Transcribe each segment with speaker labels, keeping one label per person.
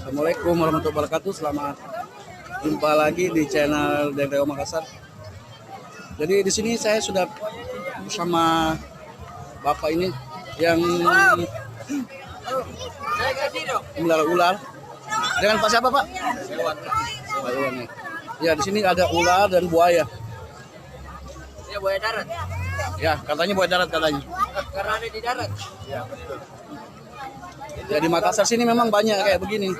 Speaker 1: Assalamualaikum warahmatullahi wabarakatuh. Selamat jumpa lagi di channel Den Rewo Makassar. Jadi di sini saya sudah bersama bapak ini yang melihara ular. Dengan Pak siapa, Pak? Pak Iwan. Ya, di sini ada ular dan buaya.
Speaker 2: Ya, buaya darat.
Speaker 1: Ya, katanya buaya darat katanya.
Speaker 2: Karena ada di darat.
Speaker 1: Ya, ya di Makassar sini memang banyak kayak begini.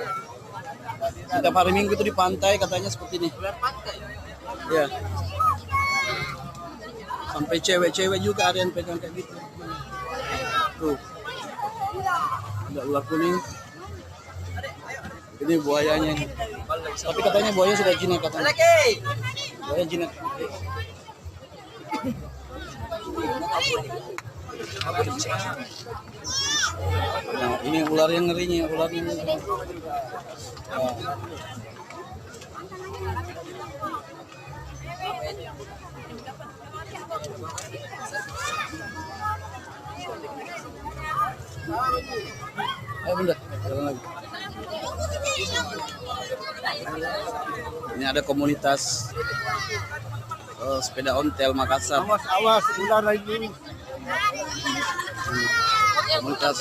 Speaker 1: Setiap hari Minggu itu di pantai katanya seperti ini.
Speaker 2: Ular pantai.
Speaker 1: Ya. Sampai cewek-cewek juga ada yang pegang kayak gitu. Tuh. Ada ular kuning. Ini buayanya. Tapi katanya buaya sudah jinak katanya. Buaya jinak. Nah, ini ular yang ngerinya, ular yang ngeri. Ayo bunda, jalan lagi. Ini ada komunitas sepeda ontel Makassar.
Speaker 3: Awas ular lagi.
Speaker 1: Komunitas.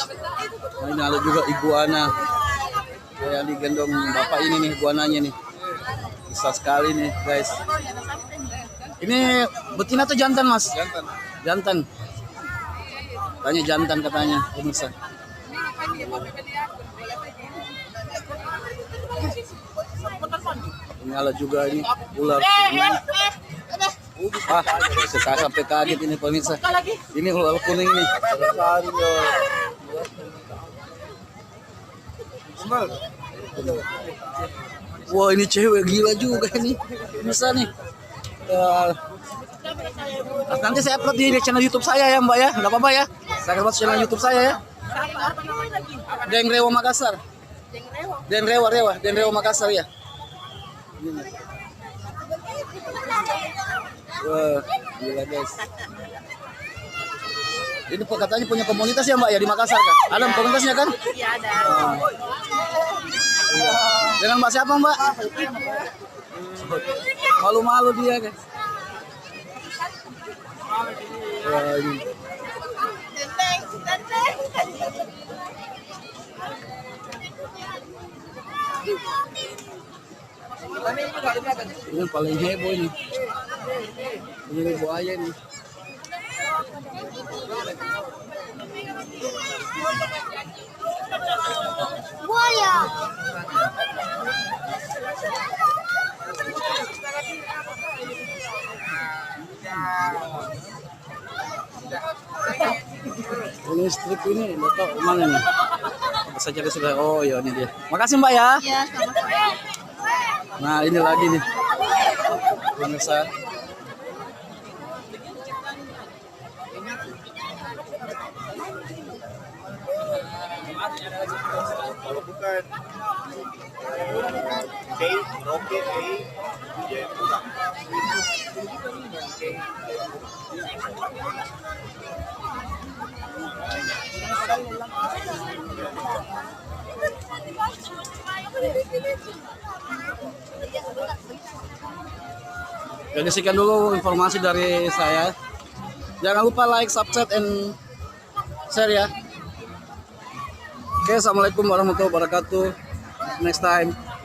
Speaker 1: Nah, ini ada juga iguana. Yang digendong bapak ini nih iguananya nih. Besar sekali nih guys. Ini betina atau jantan mas?
Speaker 3: Jantan.
Speaker 1: Jantan. Tanya jantan katanya pemirsa. Ini ada juga ini ular. Ah, saya sampai kaget ini pemirsa. Ini ular kuning nih. Wah, ini cewek gila juga ini. Bisa nih. Nanti saya upload di channel YouTube saya ya, Mbak ya. Enggak apa-apa ya. Saya upload channel YouTube saya ya. Den Rewo Makassar. Den Rewo Makassar ya. Wah, gila guys. Ini katanya punya komunitas ya Mbak ya di Makassar kan? Ada komunitasnya kan?
Speaker 2: Iya, ada.
Speaker 1: Dengan Mbak siapa Mbak? Malu-malu dia guys. Wah, ini. Ini paling heboh ini. Ini buaya nih.
Speaker 4: Buaya.
Speaker 1: Ini strip ini, nggak tahu mana nih. Bisa cari sudah. Oh ya ini dia. Makasih Mbak ya.
Speaker 4: Ya, sama-sama.
Speaker 1: Nah ini lagi nih. Pemirsa.
Speaker 3: Kalau bukan Rocket
Speaker 1: Jadi sekian dulu informasi dari saya. Jangan lupa like, subscribe, and share ya. Oke, assalamualaikum warahmatullahi wabarakatuh. Next time.